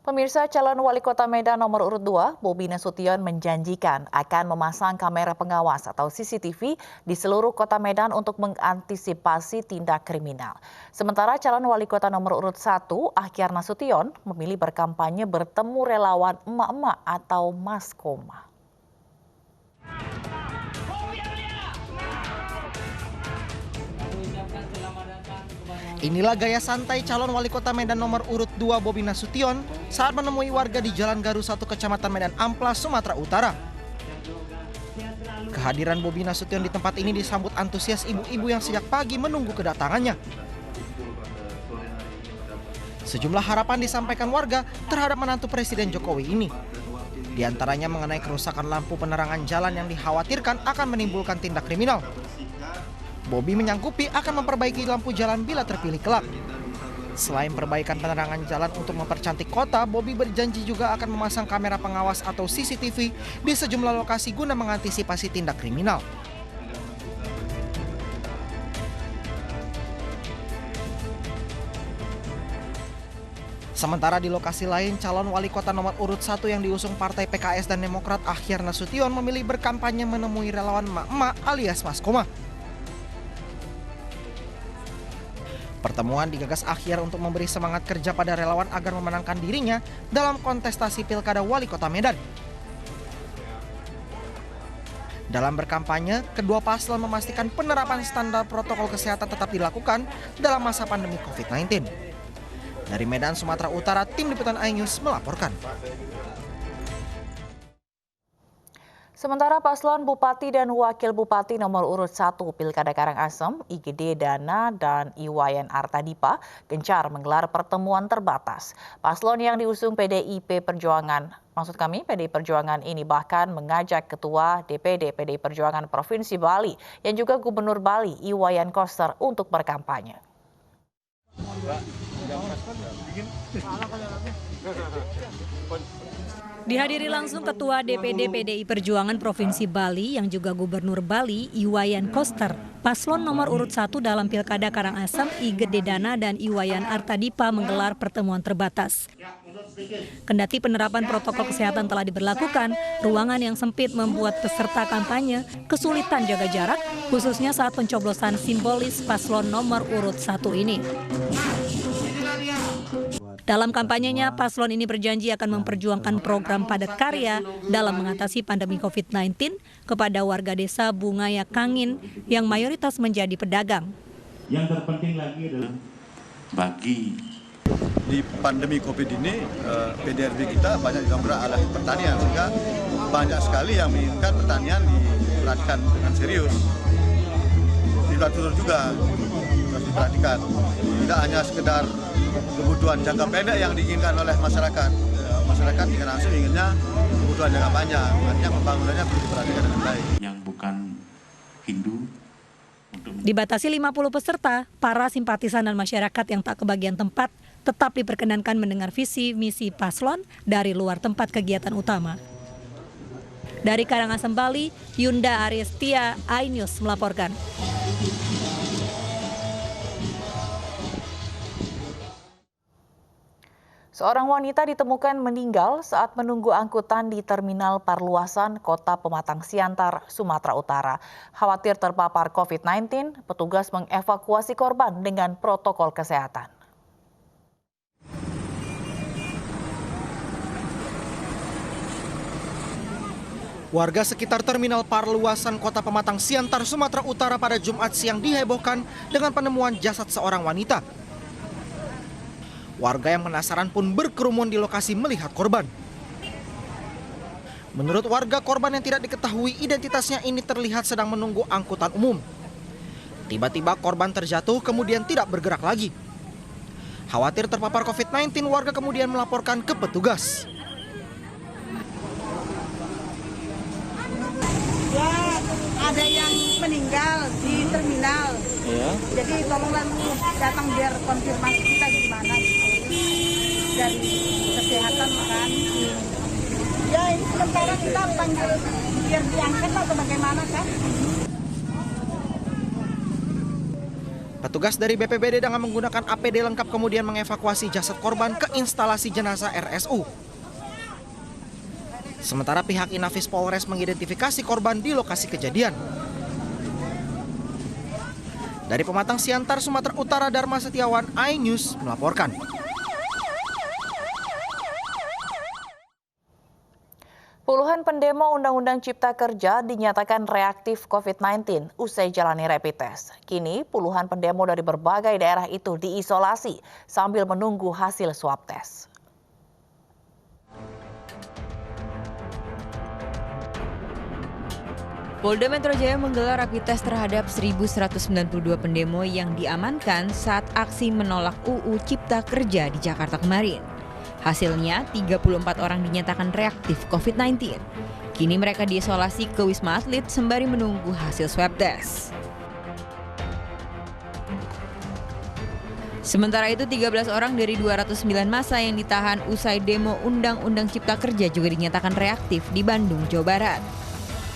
Pemirsa, calon wali kota Medan nomor urut 2, Bobi Nasution menjanjikan akan memasang kamera pengawas atau CCTV di seluruh kota Medan untuk mengantisipasi tindak kriminal. Sementara calon wali kota nomor urut 1, Ahyar Nasution, memilih berkampanye bertemu relawan emak-emak atau maskoma. Inilah gaya santai calon wali kota Medan nomor urut 2 Bobi Nasution saat menemui warga di Jalan Garu 1 Kecamatan Medan Amplas, Sumatera Utara. Kehadiran Bobi Nasution di tempat ini disambut antusias ibu-ibu yang sejak pagi menunggu kedatangannya. Sejumlah harapan disampaikan warga terhadap menantu Presiden Jokowi ini. Di antaranya mengenai kerusakan lampu penerangan jalan yang dikhawatirkan akan menimbulkan tindak kriminal. Bobi menyanggupi akan memperbaiki lampu jalan bila terpilih kelak. Selain perbaikan penerangan jalan untuk mempercantik kota, Bobi berjanji juga akan memasang kamera pengawas atau CCTV di sejumlah lokasi guna mengantisipasi tindak kriminal. Sementara di lokasi lain, calon wali kota nomor urut 1 yang diusung partai PKS dan Demokrat Ahyar Nasution memilih berkampanye menemui relawan emak-emak alias maskoma. Pertemuan digagas Ahyar untuk memberi semangat kerja pada relawan agar memenangkan dirinya dalam kontestasi Pilkada Wali Kota Medan. Dalam berkampanye, kedua paslon memastikan penerapan standar protokol kesehatan tetap dilakukan dalam masa pandemi COVID-19. Dari Medan, Sumatera Utara, Tim Liputan iNews melaporkan. Sementara paslon Bupati dan Wakil Bupati nomor urut 1 Pilkada Karangasem, IGD Dana dan Iwayan Artadipa gencar menggelar pertemuan terbatas. Paslon yang diusung PDI Perjuangan ini bahkan mengajak Ketua DPD PDI Perjuangan Provinsi Bali yang juga Gubernur Bali Iwayan Koster untuk berkampanye. Dihadiri langsung Ketua DPD PDI Perjuangan Provinsi Bali yang juga Gubernur Bali Iwayan Koster. Paslon nomor urut 1 dalam Pilkada Karangasem, IGD Dana dan Iwayan Artadipa menggelar pertemuan terbatas. Kendati penerapan protokol kesehatan telah diberlakukan, ruangan yang sempit membuat peserta kampanye kesulitan jaga jarak, khususnya saat pencoblosan simbolis paslon nomor urut 1 ini. Dalam kampanyenya, paslon ini berjanji akan memperjuangkan program padat karya dalam mengatasi pandemi COVID-19 kepada warga desa Bungaya Kangin yang mayoritas menjadi pedagang. Yang terpenting lagi adalah bagi di pandemi COVID ini, PDRB kita banyak juga beralih pertanian, sehingga banyak sekali yang menginginkan pertanian diperhatikan dengan serius. Diatur juga harus diperhatikan, tidak hanya sekedar kebutuhan jangka pendek yang diinginkan oleh masyarakat. Masyarakat di Karangasem inginnya kebutuhan jangka panjang, artinya pembangunannya perlu diperhatikan dengan baik. Yang bukan Hindu. Dibatasi 50 peserta, para simpatisan dan masyarakat yang tak kebagian tempat tetap diperkenankan mendengar visi misi paslon dari luar tempat kegiatan utama. Dari Karangasem, Bali, Yunda Aristia, iNews melaporkan. Seorang wanita ditemukan meninggal saat menunggu angkutan di Terminal Parluasan Kota Pematang Siantar, Sumatera Utara. Khawatir terpapar COVID-19, petugas mengevakuasi korban dengan protokol kesehatan. Warga sekitar Terminal Parluasan Kota Pematang Siantar, Sumatera Utara pada Jumat siang dihebohkan dengan penemuan jasad seorang wanita. Warga yang penasaran pun berkerumun di lokasi melihat korban. Menurut warga, korban yang tidak diketahui identitasnya ini terlihat sedang menunggu angkutan umum. Tiba-tiba korban terjatuh kemudian tidak bergerak lagi. Khawatir terpapar COVID-19, warga kemudian melaporkan ke petugas. Ya, ada yang meninggal di terminal. Ya. Jadi tolonglah datang biar konfirmasi kita gimana gitu. Dari kesehatan kan. Ya, ini sementara kita panggil biar diangkat atau bagaimana kan? Petugas dari BPBD dengan menggunakan APD lengkap kemudian mengevakuasi jasad korban ke instalasi jenazah RSU. Sementara pihak Inafis Polres mengidentifikasi korban di lokasi kejadian. Dari Pematang Siantar, Sumatera Utara, Dharma Setiawan, iNews melaporkan. Puluhan pendemo Undang-Undang Cipta Kerja dinyatakan reaktif COVID-19 usai jalani rapid test. Kini puluhan pendemo dari berbagai daerah itu diisolasi sambil menunggu hasil swab tes. Polda Metro Jaya menggelar rapid test terhadap 1.192 pendemo yang diamankan saat aksi menolak UU Cipta Kerja di Jakarta kemarin. Hasilnya, 34 orang dinyatakan reaktif COVID-19. Kini mereka diisolasi ke Wisma Atlet sembari menunggu hasil swab test. Sementara itu, 13 orang dari 209 massa yang ditahan usai demo Undang-Undang Cipta Kerja juga dinyatakan reaktif di Bandung, Jawa Barat.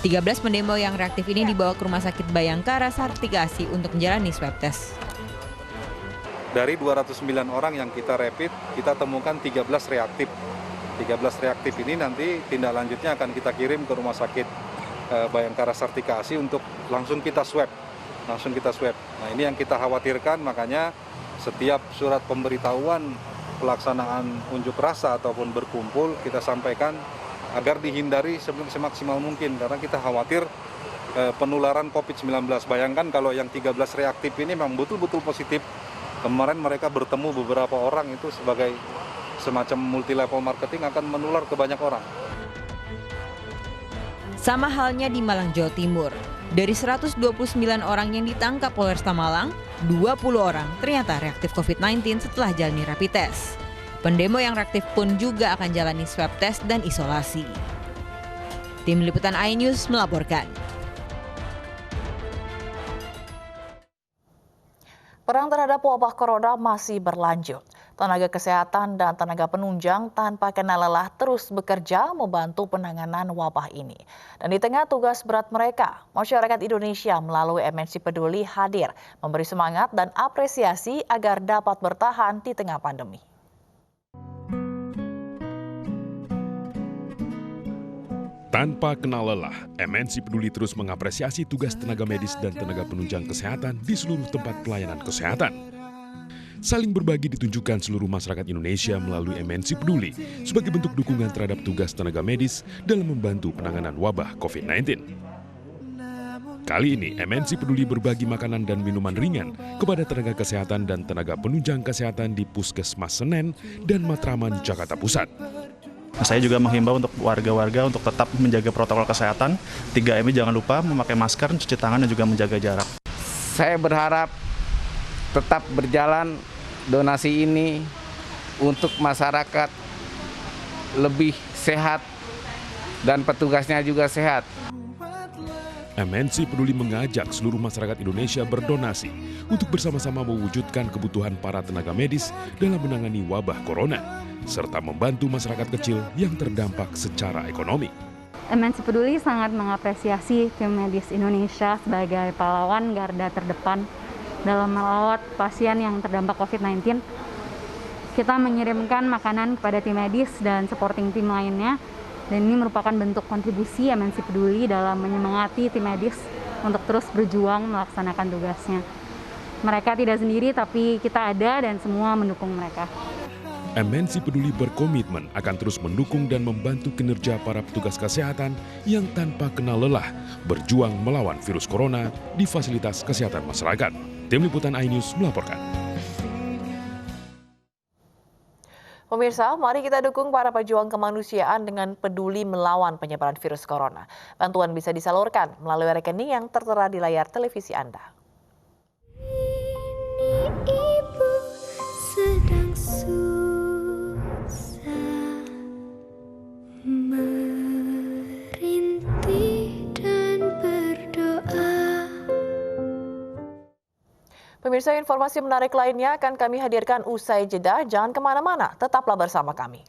13 pendemo yang reaktif ini dibawa ke Rumah Sakit Bayangkara Sartikasi untuk menjalani swab test. Dari 209 orang yang kita rapid, kita temukan 13 reaktif. 13 reaktif ini nanti tindak lanjutnya akan kita kirim ke Rumah Sakit Bayangkara Sartikasi untuk langsung kita swab. Nah, ini yang kita khawatirkan, makanya setiap surat pemberitahuan pelaksanaan unjuk rasa ataupun berkumpul kita sampaikan agar dihindari semaksimal mungkin, karena kita khawatir penularan COVID-19. Bayangkan kalau yang 13 reaktif ini memang betul-betul positif. Kemarin mereka bertemu beberapa orang, itu sebagai semacam multi level marketing akan menular ke banyak orang. Sama halnya di Malang, Jawa Timur. Dari 129 orang yang ditangkap Polresta Malang, 20 orang ternyata reaktif COVID-19 setelah jalani rapid test. Pendemo yang reaktif pun juga akan jalani swab test dan isolasi. Tim Liputan iNews melaporkan. Perang terhadap wabah corona masih berlanjut. Tenaga kesehatan dan tenaga penunjang tanpa kenal lelah terus bekerja membantu penanganan wabah ini. Dan di tengah tugas berat mereka, masyarakat Indonesia melalui MNC Peduli hadir memberi semangat dan apresiasi agar dapat bertahan di tengah pandemi. Tanpa kenal lelah, MNC Peduli terus mengapresiasi tugas tenaga medis dan tenaga penunjang kesehatan di seluruh tempat pelayanan kesehatan. Saling berbagi ditunjukkan seluruh masyarakat Indonesia melalui MNC Peduli sebagai bentuk dukungan terhadap tugas tenaga medis dalam membantu penanganan wabah COVID-19. Kali ini, MNC Peduli berbagi makanan dan minuman ringan kepada tenaga kesehatan dan tenaga penunjang kesehatan di Puskesmas Senen dan Matraman, Jakarta Pusat. Saya juga menghimbau untuk warga-warga untuk tetap menjaga protokol kesehatan. 3M jangan lupa memakai masker, cuci tangan, dan juga menjaga jarak. Saya berharap tetap berjalan donasi ini untuk masyarakat lebih sehat dan petugasnya juga sehat. MNC Peduli mengajak seluruh masyarakat Indonesia berdonasi untuk bersama-sama mewujudkan kebutuhan para tenaga medis dalam menangani wabah corona, serta membantu masyarakat kecil yang terdampak secara ekonomi. MNC Peduli sangat mengapresiasi tim medis Indonesia sebagai pahlawan garda terdepan dalam merawat pasien yang terdampak COVID-19. Kita mengirimkan makanan kepada tim medis dan supporting tim lainnya, dan ini merupakan bentuk kontribusi MNC Peduli dalam menyemangati tim medis untuk terus berjuang melaksanakan tugasnya. Mereka tidak sendiri, tapi kita ada dan semua mendukung mereka. MNC Peduli berkomitmen akan terus mendukung dan membantu kinerja para petugas kesehatan yang tanpa kenal lelah berjuang melawan virus corona di fasilitas kesehatan masyarakat. Tim Liputan iNews melaporkan. Pemirsa, mari kita dukung para pejuang kemanusiaan dengan peduli melawan penyebaran virus corona. Bantuan bisa disalurkan melalui rekening yang tertera di layar televisi Anda. Ibu sedang susah merintih dan berdoa. Pemirsa, informasi menarik lainnya akan kami hadirkan usai jeda. Jangan kemana-mana, tetaplah bersama kami.